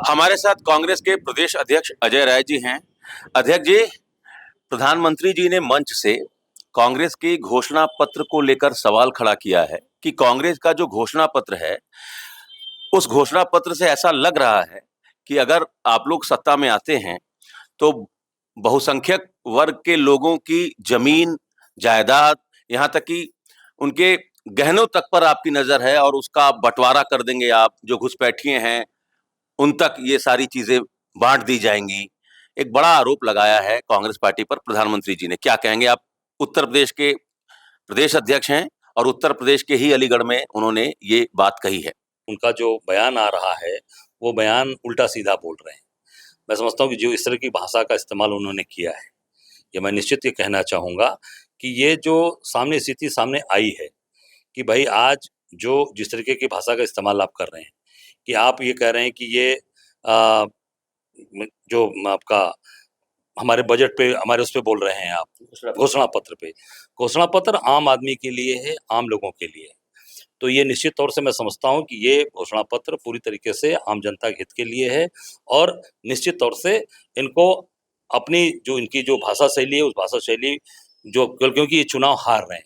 हमारे साथ कांग्रेस के प्रदेश अध्यक्ष अजय राय जी हैं। अध्यक्ष जी, प्रधानमंत्री जी ने मंच से कांग्रेस की घोषणा पत्र को लेकर सवाल खड़ा किया है कि कांग्रेस का जो घोषणा पत्र है, उस घोषणा पत्र से ऐसा लग रहा है कि अगर आप लोग सत्ता में आते हैं तो बहुसंख्यक वर्ग के लोगों की जमीन, जायदाद, यहाँ तक कि उनके गहनों तक पर आपकी नजर है और उसका बंटवारा कर देंगे आप। जो घुसपैठिए हैं उन तक ये सारी चीजें बांट दी जाएंगी। एक बड़ा आरोप लगाया है कांग्रेस पार्टी पर प्रधानमंत्री जी ने। क्या कहेंगे आप? उत्तर प्रदेश के प्रदेश अध्यक्ष हैं और उत्तर प्रदेश के ही अलीगढ़ में उन्होंने ये बात कही है। उनका जो बयान आ रहा है वो बयान उल्टा सीधा बोल रहे हैं। मैं समझता हूँ कि जो इस तरह की भाषा का इस्तेमाल उन्होंने किया है, ये मैं निश्चित ये कहना चाहूँगा कि ये जो सामने स्थिति सामने आई है कि भाई आज जो जिस तरीके की भाषा का इस्तेमाल आप कर रहे हैं कि आप ये कह रहे हैं कि ये जो आपका हमारे बजट पे हमारे उस पे बोल रहे हैं आप घोषणा पत्र आम आदमी के लिए है, आम लोगों के लिए है। तो ये निश्चित तौर से मैं समझता हूँ कि ये घोषणा पत्र पूरी तरीके से आम जनता के हित के लिए है और निश्चित तौर से इनको अपनी जो इनकी जो भाषा शैली है उस भाषा शैली जो क्योंकि ये चुनाव हार रहे हैं,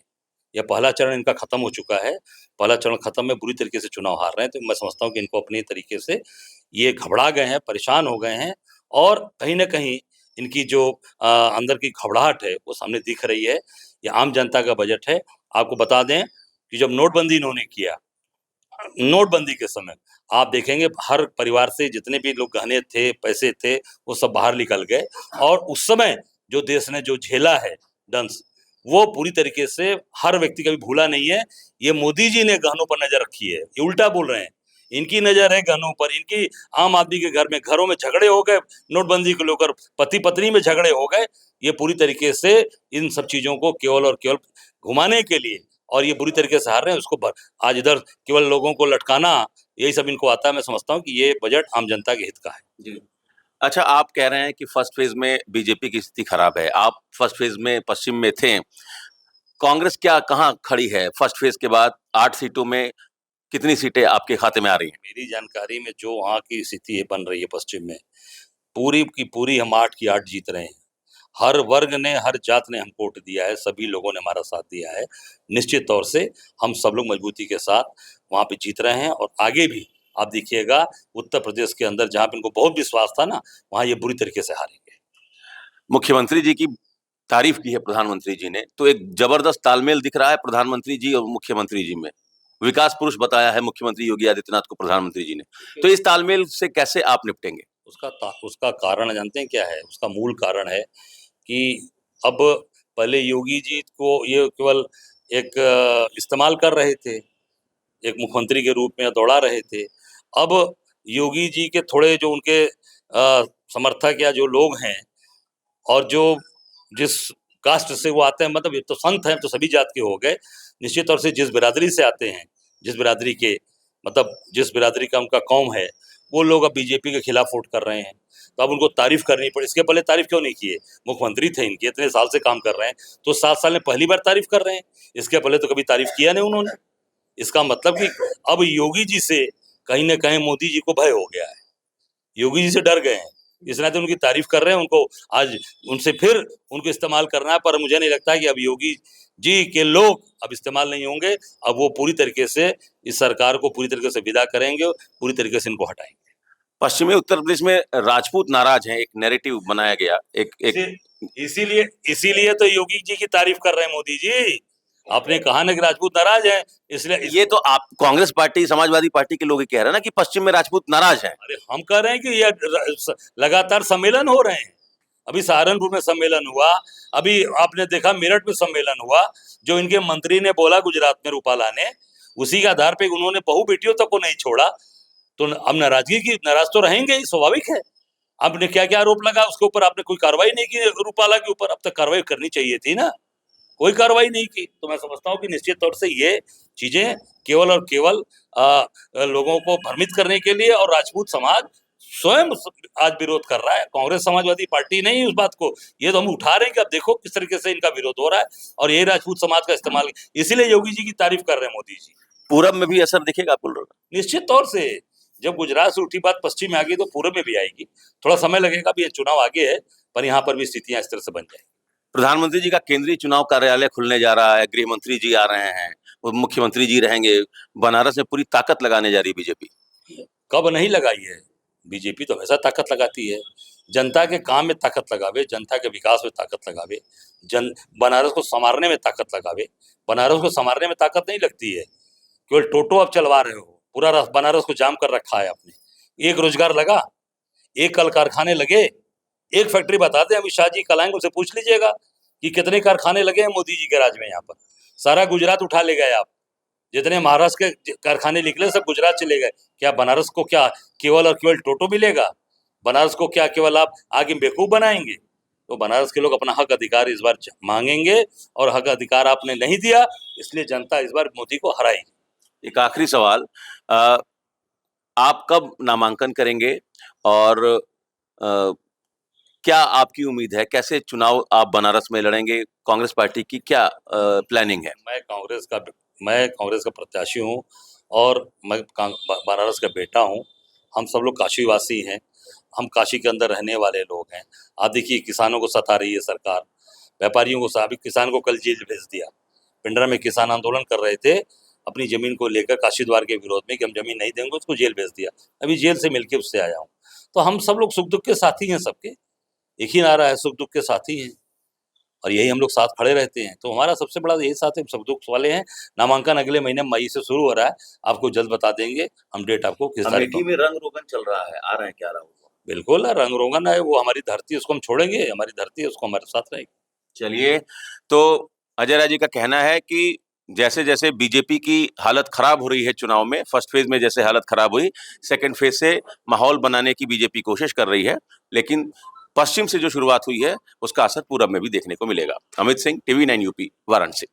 यह पहला चरण इनका खत्म हो चुका है, पहला चरण खत्म में बुरी तरीके से चुनाव हार रहे हैं। तो मैं समझता हूँ कि इनको अपनी तरीके से ये घबरा गए हैं, परेशान हो गए हैं और कहीं ना कहीं इनकी जो अंदर की घबराहट है वो सामने दिख रही है। ये आम जनता का बजट है। आपको बता दें कि जब नोटबंदी इन्होंने किया, नोटबंदी के समय आप देखेंगे हर परिवार से जितने भी लोग गहने थे, पैसे थे, वो सब बाहर निकल गए और उस समय जो देश ने जो झेला है दंश, वो पूरी तरीके से हर व्यक्ति कभी भूला नहीं है। ये मोदी जी ने गहनों पर नजर रखी है, ये उल्टा बोल रहे हैं। इनकी नजर है गहनों पर, इनकी आम आदमी के घर में घरों में झगड़े हो गए, नोटबंदी को लेकर पति पत्नी में झगड़े हो गए। ये पूरी तरीके से इन सब चीजों को केवल और केवल घुमाने के लिए और ये बुरी तरीके से हार रहे हैं। उसको आज इधर केवल लोगों को लटकाना, यही सब इनको आता है। मैं समझता हूँ कि ये बजट आम जनता के हित का है। जी। अच्छा, आप कह रहे हैं कि फर्स्ट फेज में बीजेपी की स्थिति खराब है। आप फर्स्ट फेज में पश्चिम में थे। कांग्रेस क्या कहाँ खड़ी है फर्स्ट फेज के बाद? 8 सीटों में कितनी सीटें आपके खाते में आ रही हैं? मेरी जानकारी में जो वहाँ की स्थिति बन रही है पश्चिम में, पूरी की पूरी हम 8 की 8 जीत रहे हैं। हर वर्ग ने, हर जात ने हमको वोट दिया है, सभी लोगों ने हमारा साथ दिया है। निश्चित तौर से हम सब लोग मजबूती के साथ वहाँ पे जीत रहे हैं और आगे भी आप देखिएगा उत्तर प्रदेश के अंदर जहाँ पे इनको बहुत विश्वास था ना, वहाँ ये बुरी तरीके से हारेंगे। मुख्यमंत्री जी की तारीफ की है प्रधानमंत्री जी ने, तो एक जबरदस्त तालमेल दिख रहा है प्रधानमंत्री जी और मुख्यमंत्री जी में। विकास पुरुष बताया है मुख्यमंत्री योगी आदित्यनाथ को प्रधानमंत्री जी ने। तो इस तालमेल से कैसे आप निपटेंगे? उसका कारण जानते हैं क्या है? उसका मूल कारण है कि अब पहले योगी जी को ये केवल एक इस्तेमाल कर रहे थे, एक मुख्यमंत्री के रूप में दौड़ा रहे थे। अब योगी जी के थोड़े जो उनके समर्थक या जो लोग हैं और जो जिस कास्ट से वो आते हैं, मतलब ये तो संत हैं तो सभी जात के हो गए। निश्चित तौर से जिस बिरादरी से आते हैं, जिस बिरादरी के मतलब जिस बिरादरी का उनका कौम है, वो लोग अब बीजेपी के खिलाफ वोट कर रहे हैं। तो अब उनको तारीफ करनी पड़ी। इसके पहले तारीफ क्यों नहीं किए? मुख्यमंत्री थे इनके, इतने साल से काम कर रहे हैं, तो 7 साल में पहली बार तारीफ कर रहे हैं। इसके पहले तो कभी तारीफ किया नहीं उन्होंने। इसका मतलब कि अब योगी जी से कहीं ना कहीं मोदी जी को भय हो गया है, योगी जी से डर गए हैं, इसलिए तो उनकी तारीफ कर रहे हैं। उनको आज उनसे फिर उनको इस्तेमाल करना है, पर मुझे नहीं लगता कि अब योगी जी के लोग अब इस्तेमाल नहीं होंगे। अब वो पूरी तरीके से इस सरकार को पूरी तरीके से विदा करेंगे, पूरी तरीके से इनको हटाएंगे। पश्चिमी उत्तर प्रदेश में राजपूत नाराज हैं, एक नैरेटिव बनाया गया। इसीलिए तो योगी जी की तारीफ कर रहे हैं मोदी जी। आपने कहा ना कि राजपूत नाराज हैं, इसलिए ये तो आप कांग्रेस पार्टी, समाजवादी पार्टी के लोग ही कह रहे हैं ना कि पश्चिम में राजपूत नाराज हैं। अरे हम कह रहे हैं कि ये लगातार सम्मेलन हो रहे हैं। अभी सहारनपुर में सम्मेलन हुआ, अभी आपने देखा मेरठ में सम्मेलन हुआ। जो इनके मंत्री ने बोला गुजरात में रूपाला ने, उसी के आधार पे उन्होंने बहु बेटियों तक को नहीं छोड़ा। तो अब नाराज तो रहेंगे ही, स्वाभाविक है। आपने क्या क्या आरोप लगा उसके ऊपर, आपने कोई कार्रवाई नहीं की रूपाला के ऊपर। अब तक कार्रवाई करनी चाहिए थी ना, कोई कार्रवाई नहीं की। तो मैं समझता हूँ कि निश्चित तौर से ये चीजें केवल और केवल लोगों को भ्रमित करने के लिए, और राजपूत समाज स्वयं आज विरोध कर रहा है, कांग्रेस समाजवादी पार्टी नहीं उस बात को। ये तो हम उठा रहे हैं कि अब देखो किस तरीके से इनका विरोध हो रहा है, और यही राजपूत समाज का इस्तेमाल, इसीलिए योगी जी की तारीफ कर रहे हैं मोदी जी। पूरब में भी असर दिखेगा? निश्चित तौर से जब गुजरात से उठी बात पश्चिम में आ गई तो पूर्व में भी आएगी। थोड़ा समय लगेगा, भी ये चुनाव आगे है, पर यहाँ पर भी स्थितियां इस तरह से बन जाएंगी। प्रधानमंत्री जी का केंद्रीय चुनाव कार्यालय खुलने जा रहा है, गृह मंत्री जी आ रहे हैं, और मुख्यमंत्री जी रहेंगे। बनारस में पूरी ताकत लगाने जा रही बीजेपी। कब नहीं लगाई है? बीजेपी तो हमेशा ताकत लगाती है। जनता के काम में ताकत लगावे, जनता के विकास में ताकत लगावे, बनारस को संवारने में ताकत लगावे। बनारस को संवारने में ताकत नहीं लगती है, केवल टोटो अब चलवा रहे हो, पूरा बनारस को जाम कर रखा है आपने। एक रोजगार लगा, एक कल कारखाने लगे, एक फैक्ट्री बताते हैं अमित शाह जी कल आएंगे, उनसे पूछ लीजिएगा कि कितने कारखाने लगे हैं मोदी जी के राज में। यहाँ पर सारा गुजरात उठा ले गए आप, जितने महाराष्ट्र के कारखाने निकले सब गुजरात चले गए। क्या बनारस को क्या केवल और केवल टोटो मिलेगा? बनारस को क्या केवल आप आगे बेवकूफ बनाएंगे? तो बनारस के लोग अपना हक अधिकार इस बार मांगेंगे, और हक अधिकार आपने नहीं दिया, इसलिए जनता इस बार मोदी को हराएगी। एक आखिरी सवाल, आप कब नामांकन करेंगे, और क्या आपकी उम्मीद है, कैसे चुनाव आप बनारस में लड़ेंगे? कांग्रेस पार्टी की क्या प्लानिंग है? मैं कांग्रेस का प्रत्याशी हूँ, और मैं बनारस का बेटा हूँ। हम सब लोग काशीवासी हैं, हम काशी के अंदर रहने वाले लोग हैं। आप देखिए किसानों को सता रही है सरकार, व्यापारियों को अभी किसान को कल जेल भेज दिया। पिंडरा में किसान आंदोलन कर रहे थे अपनी जमीन को लेकर काशी द्वार के विरोध में कि हम जमीन नहीं देंगे, उसको जेल भेज दिया। अभी जेल से मिलके उससे आया हूँ। तो हम सब लोग सुख दुख के साथी हैं, सबके एक ही नारा है, सुख दुख के साथी हैं, और यही हम लोग साथ खड़े रहते हैं। तो हमारा सबसे बड़ा यही साथ है, सुख दुख वाले हैं। नामांकन अगले महीने मई से शुरू हो रहा है, आपको जल्द बता देंगे हम डेट आपको किस तारीख को। अमेठी में रंग रोगन चल रहा है, आ रहे हैं क्या राहुल? बिल्कुल रंग रोगन है, वो हमारी धरती, उसको हम छोड़ेंगे? हमारी धरती है, उसको हमारे साथ रहेगी। चलिए, तो अजय राय जी का कहना है कि जैसे जैसे बीजेपी की हालत खराब हो रही है चुनाव में, फर्स्ट फेज में जैसे हालत खराब हुई, सेकंड फेज से माहौल बनाने की बीजेपी कोशिश कर रही है, लेकिन पश्चिम से जो शुरुआत हुई है उसका असर पूरब में भी देखने को मिलेगा। Amit Singh, TV9 UP, Varanasi.